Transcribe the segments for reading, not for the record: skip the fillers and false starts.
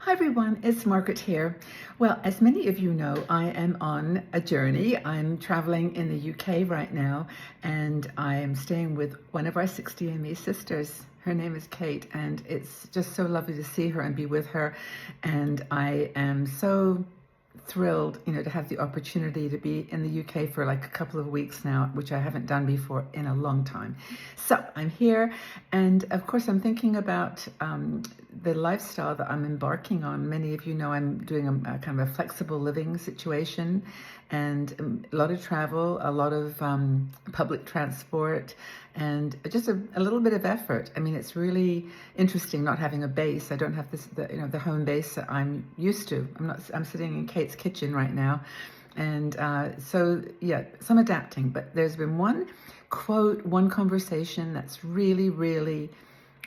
Hi everyone, it's Margaret here. Well, as many of you know, I am on a journey. I'm traveling in the UK right now, and I am staying with one of our 60ME sisters. Her name is Kate, and it's just so lovely to see her and be with her. And I am so thrilled, to have the opportunity to be in the UK for like a couple of weeks now, which I haven't done before in a long time. So I'm here, and of course I'm thinking about the lifestyle that I'm embarking on. Many of you know I'm doing a kind of a flexible living situation, and a lot of travel, a lot of public transport, and just a little bit of effort. I mean, it's really interesting not having a base. I don't have the home base that I'm used to. I'm sitting in Kate's kitchen right now. And so, yeah, some adapting. But there's been one quote, one conversation that's really, really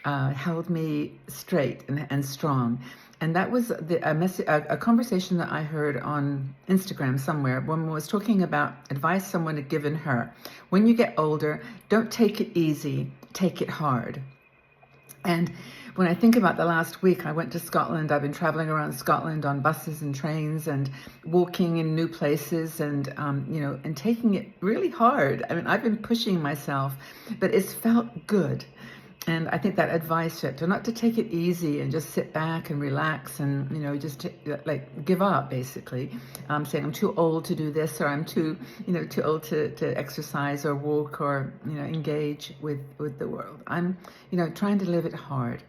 held me straight and strong. And that was a conversation that I heard on Instagram somewhere. One was talking about advice someone had given her. When you get older, don't take it easy, take it hard. And when I think about the last week, I went to Scotland. I've been traveling around Scotland on buses and trains and walking in new places and, and taking it really hard. I mean, I've been pushing myself, but it's felt good. And I think that advice not to take it easy and just sit back and relax and, just give up, basically. Saying I'm too old to do this, or I'm too old to exercise or walk or, engage with the world. I'm, trying to live it hard,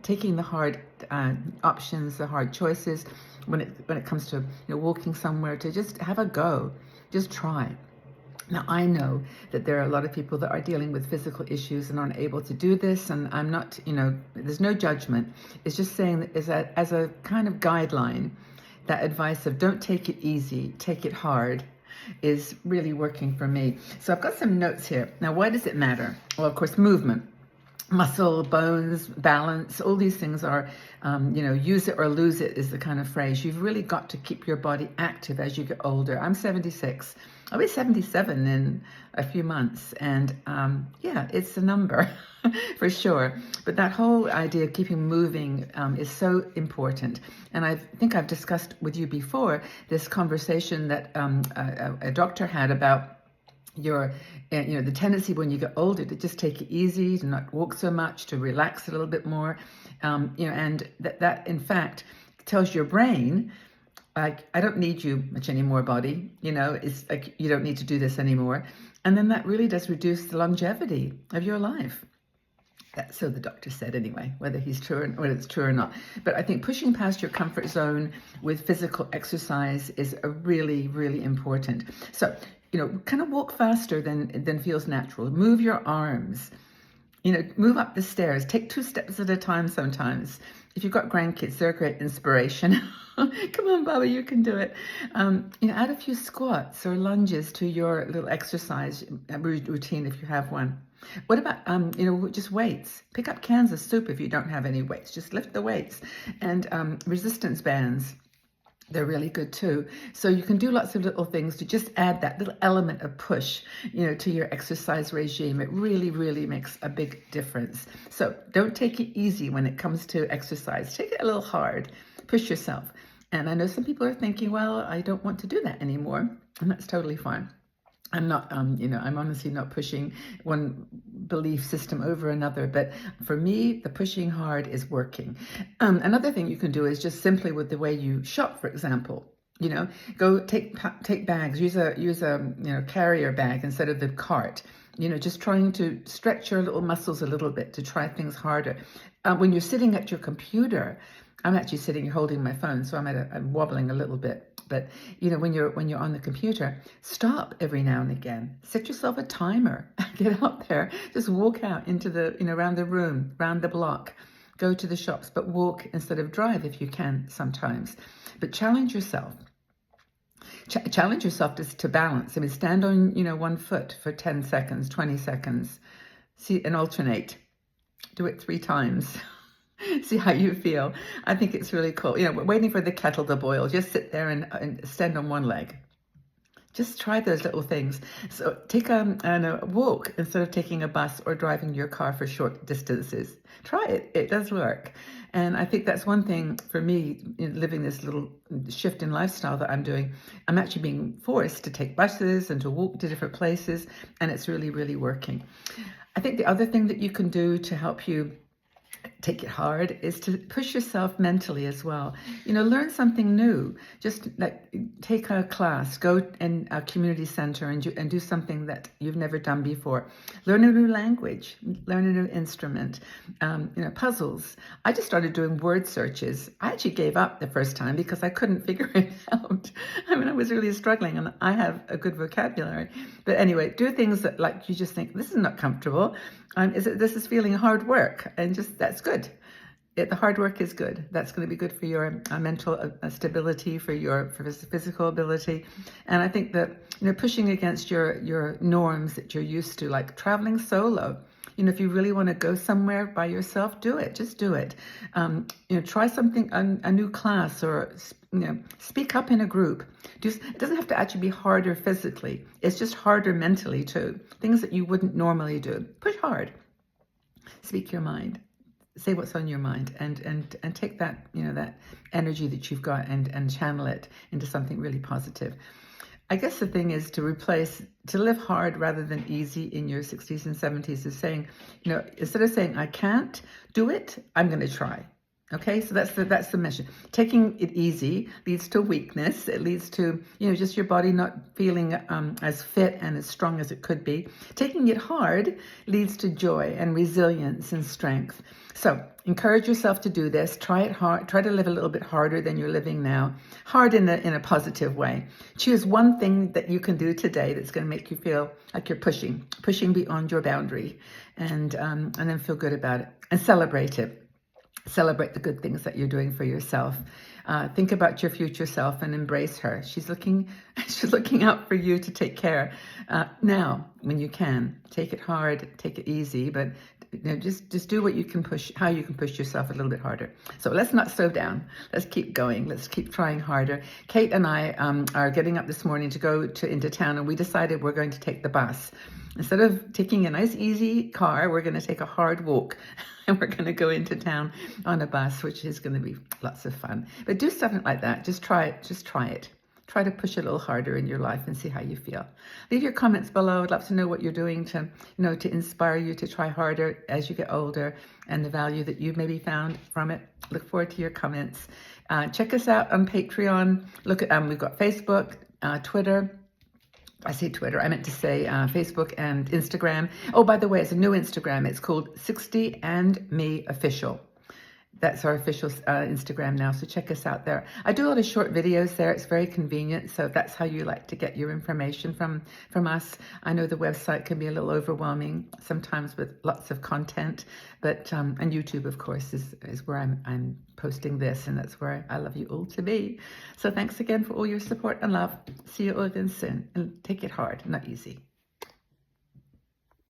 taking the hard options, the hard choices when it comes to, walking somewhere, to just have a go, just try. Now, I know that there are a lot of people that are dealing with physical issues and aren't able to do this, and I'm not, there's no judgment. It's just saying that as a kind of guideline, that advice of don't take it easy, take it hard, is really working for me. So I've got some notes here. Now, why does it matter? Well, of course, movement. Muscle, bones, balance, all these things are, use it or lose it is the kind of phrase. You've really got to keep your body active as you get older. I'm 76. I'll be 77 in a few months. And it's a number for sure. But that whole idea of keeping moving is so important. And I think I've discussed with you before this conversation that a doctor had about the tendency when you get older to just take it easy, to not walk so much, to relax a little bit more, and that in fact tells your brain, like, I don't need you much anymore, body. It's like, you don't need to do this anymore. And then that really does reduce the longevity of your life. So the doctor said anyway, whether it's true or not. But I think pushing past your comfort zone with physical exercise is a really, really important. So, kind of walk faster than feels natural. Move your arms. Move up the stairs. Take 2 steps at a time sometimes. If you've got grandkids, they're a great inspiration. Come on, Baba, you can do it. Add a few squats or lunges to your little exercise routine if you have one. What about, just weights? Pick up cans of soup if you don't have any weights. Just lift the weights. And resistance bands. They're really good too. So you can do lots of little things to just add that little element of push, to your exercise regime. It really, really makes a big difference. So don't take it easy when it comes to exercise. Take it a little hard. Push yourself. And I know some people are thinking, well, I don't want to do that anymore. And that's totally fine. I'm not, I'm honestly not pushing one belief system over another, but for me, the pushing hard is working. Another thing you can do is just simply with the way you shop, for example, go take bags, use a carrier bag instead of the cart, just trying to stretch your little muscles a little bit to try things harder. When you're sitting at your computer, I'm actually sitting holding my phone, so I'm wobbling a little bit. But when you're on the computer, stop every now and again. Set yourself a timer. Get out there. Just walk out into the around the room, around the block. Go to the shops, but walk instead of drive if you can sometimes. But challenge yourself. Challenge yourself to balance. I mean, stand on one foot for 10 seconds, 20 seconds. See, and alternate. Do it 3 times. See how you feel. I think it's really cool. Waiting for the kettle to boil, just sit there and stand on one leg. Just try those little things. So take a walk instead of taking a bus or driving your car for short distances. Try it. It does work. And I think that's one thing for me, living this little shift in lifestyle that I'm doing. I'm actually being forced to take buses and to walk to different places, and it's really, really working. I think the other thing that you can do to help you take it hard is to push yourself mentally as well. Learn something new. Just like take a class, go in a community center and do something that you've never done before. Learn a new language, learn a new instrument, puzzles. I just started doing word searches. I actually gave up the first time because I couldn't figure it out. I mean, I was really struggling, and I have a good vocabulary. But anyway, do things that like you just think, this is not comfortable. This is feeling hard work, and just that's good. The hard work is good. That's going to be good for your mental stability, for your physical ability. And I think that pushing against your norms that you're used to, like traveling solo. If you really want to go somewhere by yourself, do it. Just do it. Try something, a new class, or speak up in a group. It doesn't have to actually be harder physically. It's just harder mentally too. Things that you wouldn't normally do. Push hard. Speak your mind. Say what's on your mind, and take that that energy that you've got and channel it into something really positive. I guess the thing is to live hard rather than easy in your 60s and 70s is saying, instead of saying I can't do it, I'm going to try. Okay, so that's the mission. Taking it easy leads to weakness. It leads to, just your body not feeling as fit and as strong as it could be. Taking it hard leads to joy and resilience and strength. So encourage yourself to do this. Try it hard. Try to live a little bit harder than you're living now. Hard in a positive way. Choose one thing that you can do today that's going to make you feel like you're pushing beyond your boundary, and then feel good about it and celebrate it. Celebrate the good things that you're doing for yourself. Think about your future self and embrace her. She's looking out for you to take care. Now, when you can, take it hard, take it easy, but just do what you can push, how you can push yourself a little bit harder. So let's not slow down. Let's keep going. Let's keep trying harder. Kate and I are getting up this morning to go into town, and we decided we're going to take the bus. Instead of taking a nice, easy car, we're going to take a hard walk, and we're going to go into town on a bus, which is going to be lots of fun. But do something like that. Just try it. Just try it. Try to push a little harder in your life and see how you feel. Leave your comments below. I'd love to know what you're doing to inspire you to try harder as you get older, and the value that you've maybe found from it. Look forward to your comments. Check us out on Patreon. Look at we've got Facebook, Twitter. I say Twitter, I meant to say Facebook and Instagram. Oh, by the way, it's a new Instagram. It's called 60 and Me Official. That's our official Instagram now, so check us out there. I do a lot of short videos there. It's very convenient, so if that's how you like to get your information from us. I know the website can be a little overwhelming sometimes with lots of content, but and YouTube, of course, is where I'm posting this, and that's where I love you all to be. So thanks again for all your support and love. See you all again soon, and take it hard, not easy.